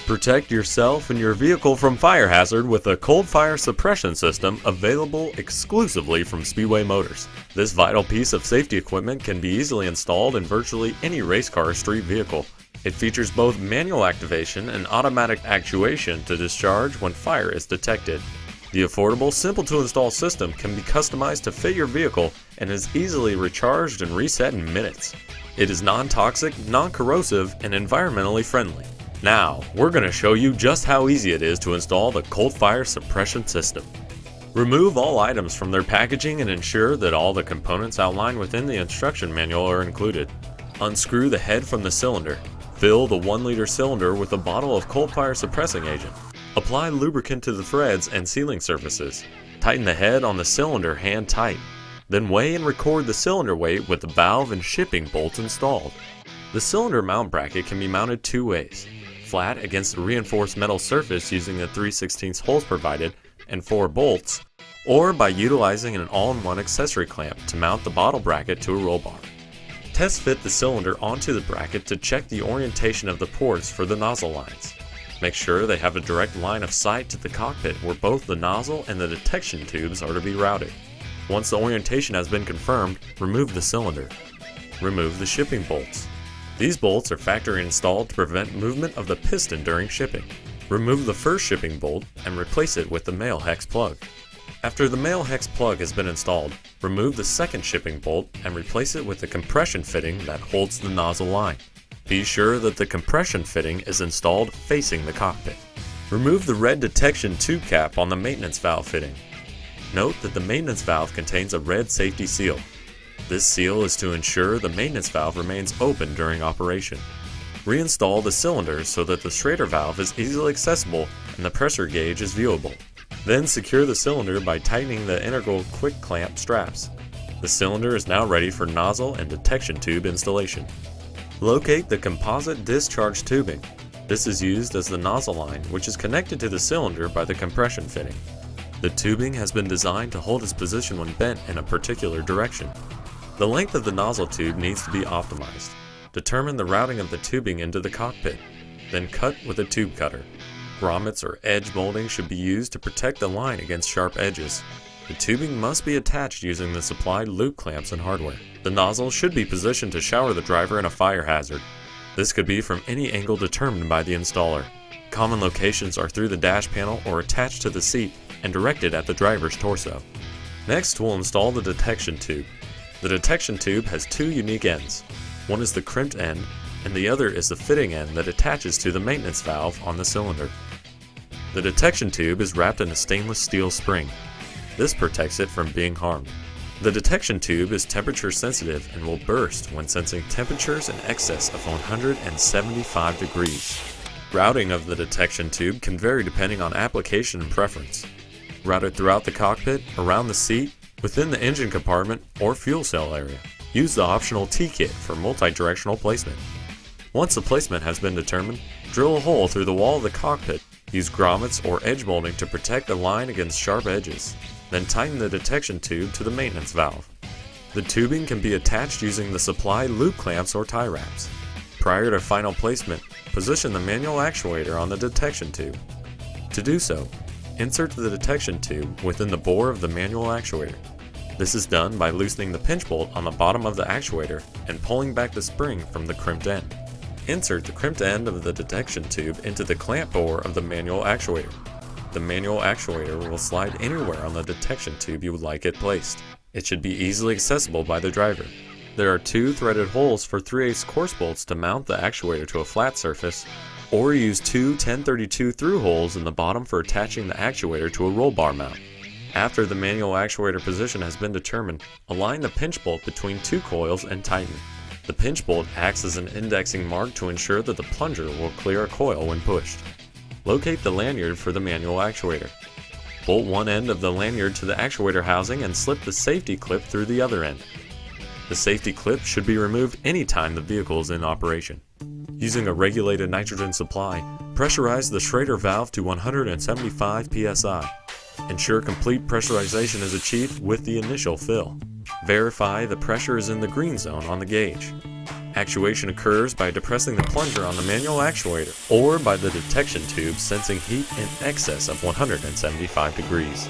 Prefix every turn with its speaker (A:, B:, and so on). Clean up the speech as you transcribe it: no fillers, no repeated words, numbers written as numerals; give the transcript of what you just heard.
A: Protect yourself and your vehicle from fire hazard with a cold fire suppression system available exclusively from Speedway Motors. This vital piece of safety equipment can be easily installed in virtually any race car or street vehicle. It features both manual activation and automatic actuation to discharge when fire is detected. The affordable, simple-to-install system can be customized to fit your vehicle and is easily recharged and reset in minutes. It is non-toxic, non-corrosive, and environmentally friendly. Now, we're going to show you just how easy it is to install the cold fire suppression system. Remove all items from their packaging and ensure that all the components outlined within the instruction manual are included. Unscrew the head from the cylinder. Fill the 1-liter cylinder with a bottle of cold fire suppressing agent. Apply lubricant to the threads and sealing surfaces. Tighten the head on the cylinder hand tight. Then weigh and record the cylinder weight with the valve and shipping bolts installed. The cylinder mount bracket can be mounted two ways: flat against the reinforced metal surface using the 3/16 holes provided and 4 bolts, or by utilizing an all-in-one accessory clamp to mount the bottle bracket to a roll bar. Test fit the cylinder onto the bracket to check the orientation of the ports for the nozzle lines. Make sure they have a direct line of sight to the cockpit where both the nozzle and the detection tubes are to be routed. Once the orientation has been confirmed, remove the cylinder. Remove the shipping bolts. These bolts are factory installed to prevent movement of the piston during shipping. Remove the first shipping bolt and replace it with the male hex plug. After the male hex plug has been installed, remove the second shipping bolt and replace it with the compression fitting that holds the nozzle line. Be sure that the compression fitting is installed facing the cockpit. Remove the red detection tube cap on the maintenance valve fitting. Note that the maintenance valve contains a red safety seal. This seal is to ensure the maintenance valve remains open during operation. Reinstall the cylinders so that the Schrader valve is easily accessible and the pressure gauge is viewable. Then secure the cylinder by tightening the integral quick clamp straps. The cylinder is now ready for nozzle and detection tube installation. Locate the composite discharge tubing. This is used as the nozzle line, which is connected to the cylinder by the compression fitting. The tubing has been designed to hold its position when bent in a particular direction. The length of the nozzle tube needs to be optimized. Determine the routing of the tubing into the cockpit, then cut with a tube cutter. Grommets or edge molding should be used to protect the line against sharp edges. The tubing must be attached using the supplied loop clamps and hardware. The nozzle should be positioned to shower the driver in a fire hazard. This could be from any angle determined by the installer. Common locations are through the dash panel or attached to the seat and directed at the driver's torso. Next, we'll install the detection tube. The detection tube has two unique ends. One is the crimped end, and the other is the fitting end that attaches to the maintenance valve on the cylinder. The detection tube is wrapped in a stainless steel spring. This protects it from being harmed. The detection tube is temperature sensitive and will burst when sensing temperatures in excess of 175 degrees. Routing of the detection tube can vary depending on application and preference. Route it throughout the cockpit, around the seat, within the engine compartment, or fuel cell area. Use the optional T-kit for multi-directional placement. Once the placement has been determined, drill a hole through the wall of the cockpit. Use grommets or edge molding to protect the line against sharp edges. Then tighten the detection tube to the maintenance valve. The tubing can be attached using the supplied loop clamps or tie wraps. Prior to final placement, position the manual actuator on the detection tube. To do so, insert the detection tube within the bore of the manual actuator. This is done by loosening the pinch bolt on the bottom of the actuator and pulling back the spring from the crimped end. Insert the crimped end of the detection tube into the clamp bore of the manual actuator. The manual actuator will slide anywhere on the detection tube you would like it placed. It should be easily accessible by the driver. There are two threaded holes for 3/8 course bolts to mount the actuator to a flat surface, or use two 1032 through holes in the bottom for attaching the actuator to a roll bar mount. After the manual actuator position has been determined, align the pinch bolt between two coils and tighten. The pinch bolt acts as an indexing mark to ensure that the plunger will clear a coil when pushed. Locate the lanyard for the manual actuator. Bolt one end of the lanyard to the actuator housing and slip the safety clip through the other end. The safety clip should be removed anytime the vehicle is in operation. Using a regulated nitrogen supply, pressurize the Schrader valve to 175 psi. Ensure complete pressurization is achieved with the initial fill. Verify the pressure is in the green zone on the gauge. Actuation occurs by depressing the plunger on the manual actuator, or by the detection tube sensing heat in excess of 175 degrees.